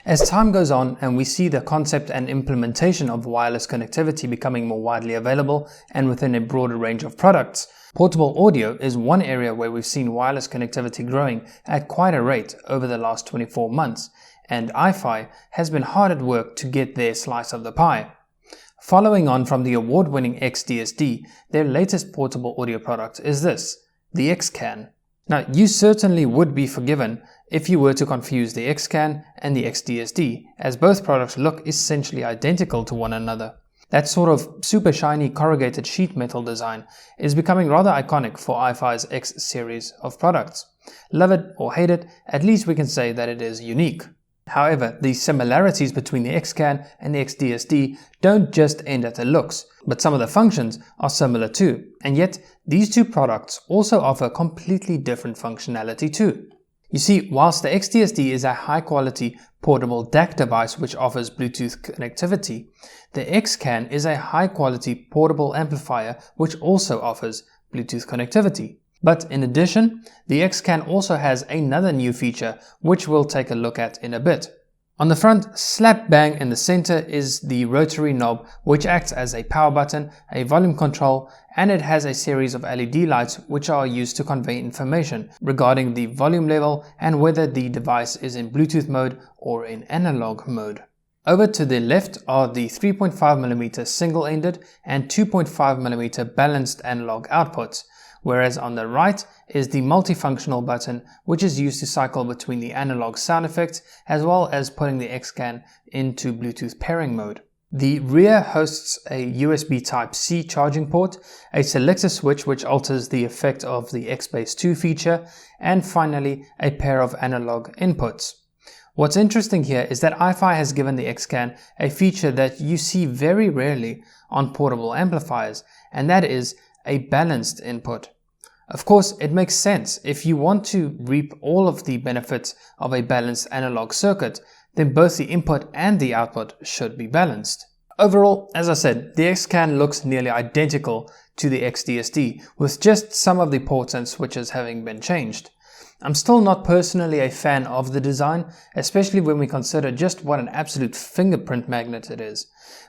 As time goes on and we see the concept and implementation of wireless connectivity becoming more widely available and within a broader range of products, portable audio is one area where we've seen wireless connectivity growing at quite a rate over the last 24 months, and IFI has been hard at work to get their slice of the pie. Following on from the award-winning XDSD, their latest portable audio product is this, the xCan. Now, you certainly would be forgiven if you were to confuse the xCan and the XDSD, as both products look essentially identical to one another. That sort of super shiny corrugated sheet metal design is becoming rather iconic for IFI's X series of products. Love it or hate it, at least we can say that it is unique. However, the similarities between the xCan and the XDSD don't just end at the looks, but some of the functions are similar too. And yet, these two products also offer completely different functionality too. You see, whilst the XDSD is a high-quality portable DAC device which offers Bluetooth connectivity, the xCan is a high-quality portable amplifier which also offers Bluetooth connectivity. But in addition, the xCan also has another new feature which we'll take a look at in a bit. On the front, slap bang in the center, is the rotary knob which acts as a power button, a volume control, and it has a series of LED lights which are used to convey information regarding the volume level and whether the device is in Bluetooth mode or in analog mode. Over to the left are the 3.5mm single-ended and 2.5mm balanced analog outputs, whereas on the right is the multifunctional button which is used to cycle between the analog sound effects as well as putting the xCan into Bluetooth pairing mode. The rear hosts a USB Type-C charging port, a selector switch which alters the effect of the XBass II feature, and finally a pair of analog inputs. What's interesting here is that IFI has given the xCan a feature that you see very rarely on portable amplifiers, and that is a balanced input. Of course, it makes sense. If you want to reap all of the benefits of a balanced analog circuit, then both the input and the output should be balanced. Overall, as I said, the xCan looks nearly identical to the XDSD, with just some of the ports and switches having been changed. I'm still not personally a fan of the design, especially when we consider just what an absolute fingerprint magnet it is.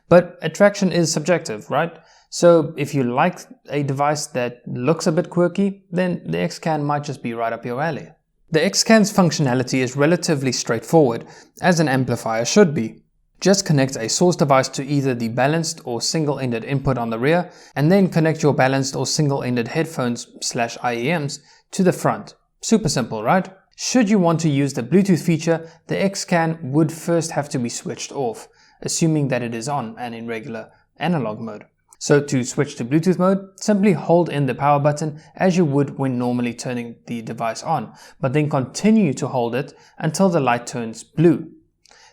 But attraction is subjective, right? So if you like a device that looks a bit quirky, then the xCan might just be right up your alley. The xCan's functionality is relatively straightforward, as an amplifier should be. Just connect a source device to either the balanced or single-ended input on the rear, and then connect your balanced or single-ended headphones/IEMs to the front. Super simple, right? Should you want to use the Bluetooth feature, the xCan would first have to be switched off, assuming that it is on and in regular analog mode. So to switch to Bluetooth mode, simply hold in the power button as you would when normally turning the device on, but then continue to hold it until the light turns blue.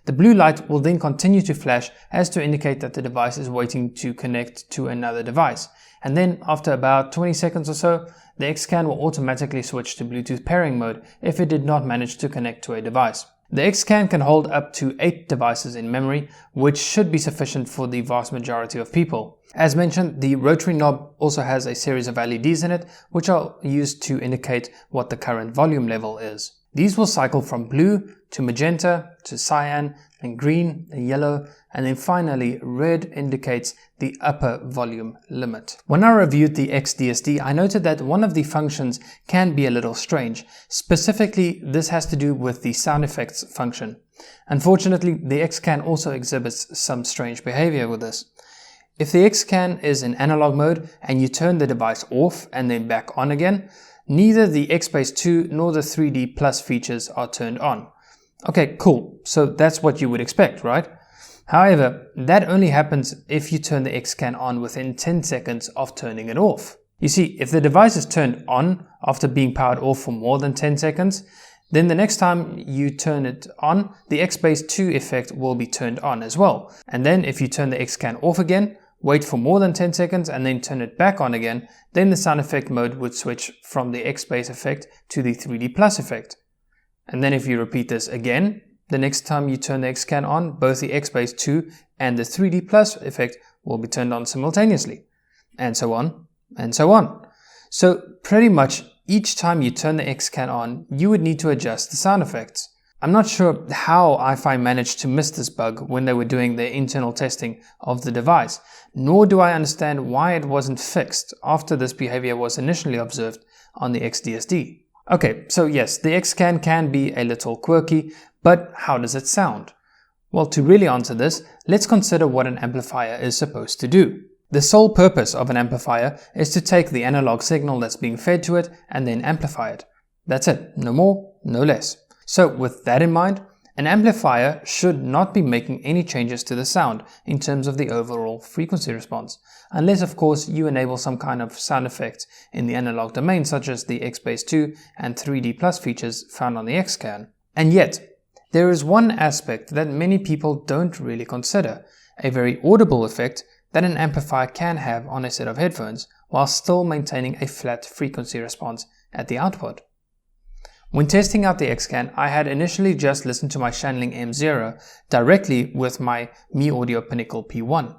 The blue light will then continue to flash as to indicate that the device is waiting to connect to another device. And then after about 20 seconds or so, the xCan will automatically switch to Bluetooth pairing mode if it did not manage to connect to a device. The xCan can hold up to 8 devices in memory, which should be sufficient for the vast majority of people. As mentioned, the rotary knob also has a series of LEDs in it, which are used to indicate what the current volume level is. These will cycle from blue to magenta to cyan, and green and yellow, and then finally red indicates the upper volume limit. When I reviewed the XDSD, I noted that one of the functions can be a little strange. Specifically, this has to do with the sound effects function. Unfortunately, the xCan also exhibits some strange behavior with this. If the xCan is in analog mode and you turn the device off and then back on again, neither the XBass II nor the 3D Plus features are turned on. Okay, cool. So that's what you would expect, right? However, that only happens if you turn the xCan on within 10 seconds of turning it off. You see, if the device is turned on after being powered off for more than 10 seconds, then the next time you turn it on, the XBass II effect will be turned on as well. And then if you turn the xCan off again, wait for more than 10 seconds and then turn it back on again, then the sound effect mode would switch from the XBass effect to the 3D Plus effect. And then if you repeat this again, the next time you turn the xCan on, both the XBass II and the 3D Plus effect will be turned on simultaneously, and so on, and so on. So pretty much each time you turn the xCan on, you would need to adjust the sound effects. I'm not sure how IFI managed to miss this bug when they were doing their internal testing of the device, nor do I understand why it wasn't fixed after this behavior was initially observed on the XDSD. Okay, so yes, the xCan can be a little quirky, but how does it sound? Well, to really answer this, let's consider what an amplifier is supposed to do. The sole purpose of an amplifier is to take the analog signal that's being fed to it and then amplify it. That's it, no more, no less. So with that in mind, an amplifier should not be making any changes to the sound in terms of the overall frequency response, unless of course you enable some kind of sound effect in the analog domain such as the XBass II and 3D Plus features found on the xCan. And yet, there is one aspect that many people don't really consider, a very audible effect that an amplifier can have on a set of headphones while still maintaining a flat frequency response at the output. When testing out the xCan, I had initially just listened to my Shanling M0 directly with my Mi Audio Pinnacle P1.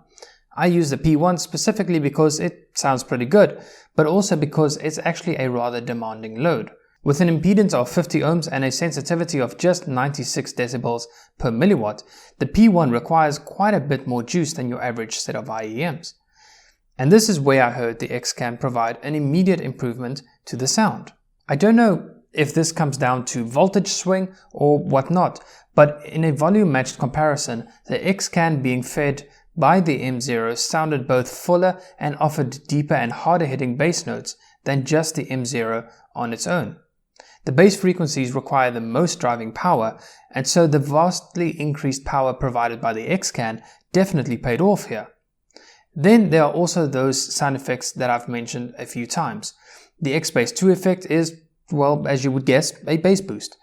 I use the P1 specifically because it sounds pretty good, but also because it's actually a rather demanding load. With an impedance of 50 ohms and a sensitivity of just 96 decibels per milliwatt, the P1 requires quite a bit more juice than your average set of IEMs. And this is where I heard the xCan provide an immediate improvement to the sound. I don't know if this comes down to voltage swing or whatnot, but in a volume matched comparison, the xCan being fed by the M0 sounded both fuller and offered deeper and harder hitting bass notes than just the M0 on its own. The bass frequencies require the most driving power, and so the vastly increased power provided by the xCan definitely paid off here. Then there are also those sound effects that I've mentioned a few times. The XBass II effect is, well, as you would guess, a bass boost.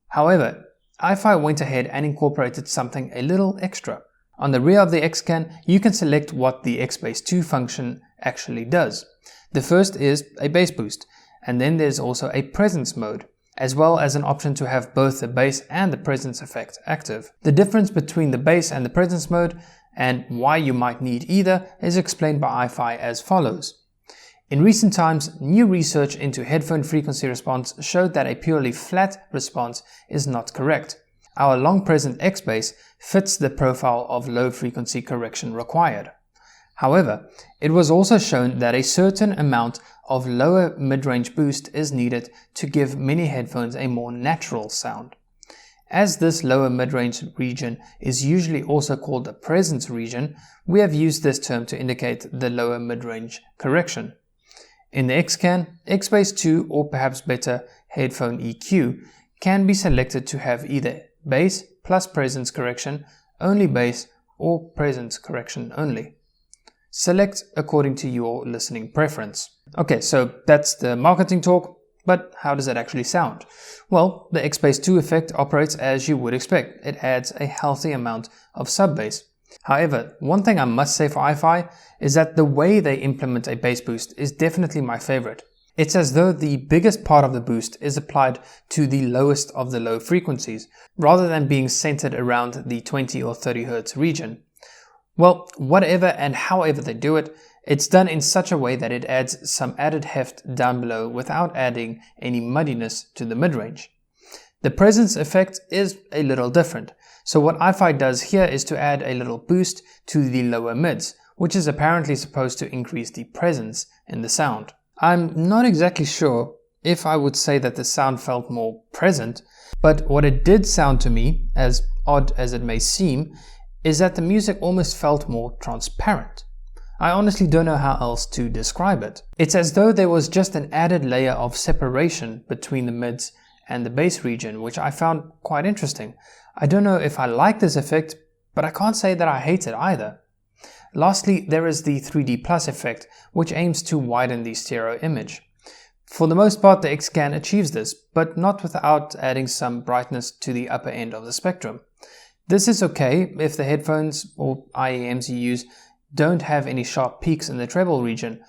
However, IFI went ahead and incorporated something a little extra. On the rear of the xCan, you can select what the XBass II function actually does. The first is a bass boost, and then there's also a presence mode, as well as an option to have both the bass and the presence effect active. The difference between the bass and the presence mode, and why you might need either, is explained by IFI as follows. In recent times, new research into headphone frequency response showed that a purely flat response is not correct. Our long-present XBass fits the profile of low frequency correction required. However, it was also shown that a certain amount of lower mid-range boost is needed to give many headphones a more natural sound. As this lower mid-range region is usually also called the presence region, we have used this term to indicate the lower mid-range correction. In the xCan, XBass II, or perhaps better, headphone EQ, can be selected to have either bass plus presence correction, only bass, or presence correction only. Select according to your listening preference. Okay, so that's the marketing talk, but how does it actually sound? Well, the XBass II effect operates as you would expect. It adds a healthy amount of sub-bass. However, one thing I must say for IFI is that the way they implement a bass boost is definitely my favorite. It's as though the biggest part of the boost is applied to the lowest of the low frequencies, rather than being centered around the 20 or 30 Hz region. Well, whatever and however they do it, it's done in such a way that it adds some added heft down below without adding any muddiness to the mid-range. The presence effect is a little different. So what IFI does here is to add a little boost to the lower mids, which is apparently supposed to increase the presence in the sound. I'm not exactly sure if I would say that the sound felt more present, but what it did sound to me, as odd as it may seem, is that the music almost felt more transparent. I honestly don't know how else to describe it. It's as though there was just an added layer of separation between the mids and the bass region, which I found quite interesting. I don't know if I like this effect, but I can't say that I hate it either. Lastly, there is the 3D Plus effect, which aims to widen the stereo image. For the most part, the xCan achieves this, but not without adding some brightness to the upper end of the spectrum. This is okay if the headphones or IEMs you use don't have any sharp peaks in the treble region,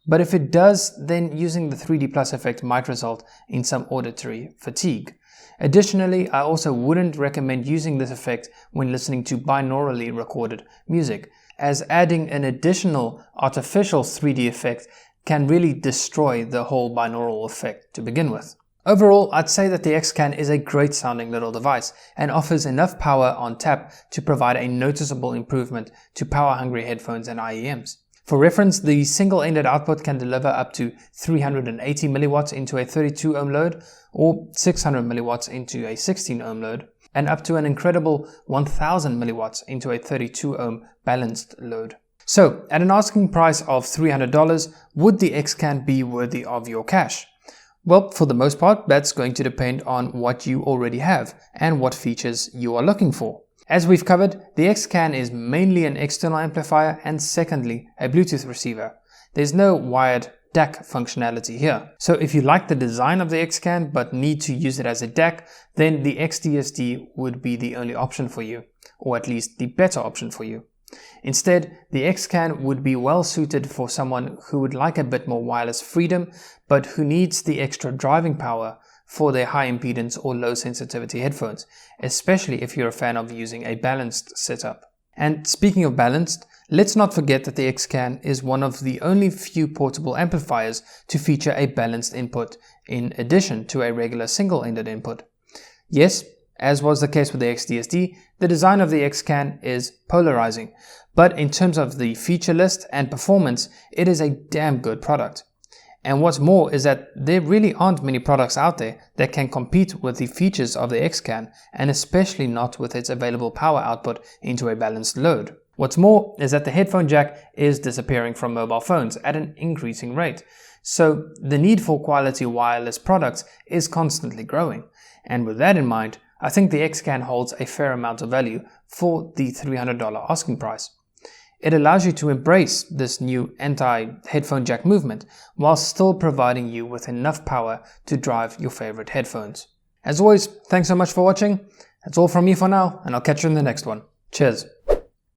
but if it does, then using the 3D Plus effect might result in some auditory fatigue. Additionally, I also wouldn't recommend using this effect when listening to binaurally recorded music, as adding an additional artificial 3D effect can really destroy the whole binaural effect to begin with. Overall, I'd say that the xCan is a great sounding little device and offers enough power on tap to provide a noticeable improvement to power-hungry headphones and IEMs. For reference, the single-ended output can deliver up to 380 milliwatts into a 32 ohm load or 600 milliwatts into a 16 ohm load, and up to an incredible 1000 milliwatts into a 32 ohm balanced load. So, at an asking price of $300, would the xCan be worthy of your cash? Well, for the most part, that's going to depend on what you already have and what features you are looking for. As we've covered, the xCan is mainly an external amplifier and secondly, a Bluetooth receiver. There's no wired DAC functionality here. So if you like the design of the xCan but need to use it as a DAC, then the XDSD would be the only option for you, or at least the better option for you. Instead, the xCan would be well suited for someone who would like a bit more wireless freedom, but who needs the extra driving power for their high impedance or low sensitivity headphones, especially if you're a fan of using a balanced setup. And speaking of balanced, let's not forget that the xCan is one of the only few portable amplifiers to feature a balanced input in addition to a regular single-ended input. Yes, as was the case with the XDSD, the design of the xCan is polarizing, but in terms of the feature list and performance, it is a damn good product. And what's more is that there really aren't many products out there that can compete with the features of the xCan, and especially not with its available power output into a balanced load. What's more is that the headphone jack is disappearing from mobile phones at an increasing rate, so the need for quality wireless products is constantly growing. And with that in mind, I think the xCan holds a fair amount of value for the $300 asking price. It allows you to embrace this new anti-headphone jack movement while still providing you with enough power to drive your favorite headphones. As always, thanks so much for watching. That's all from me for now, and I'll catch you in the next one. Cheers.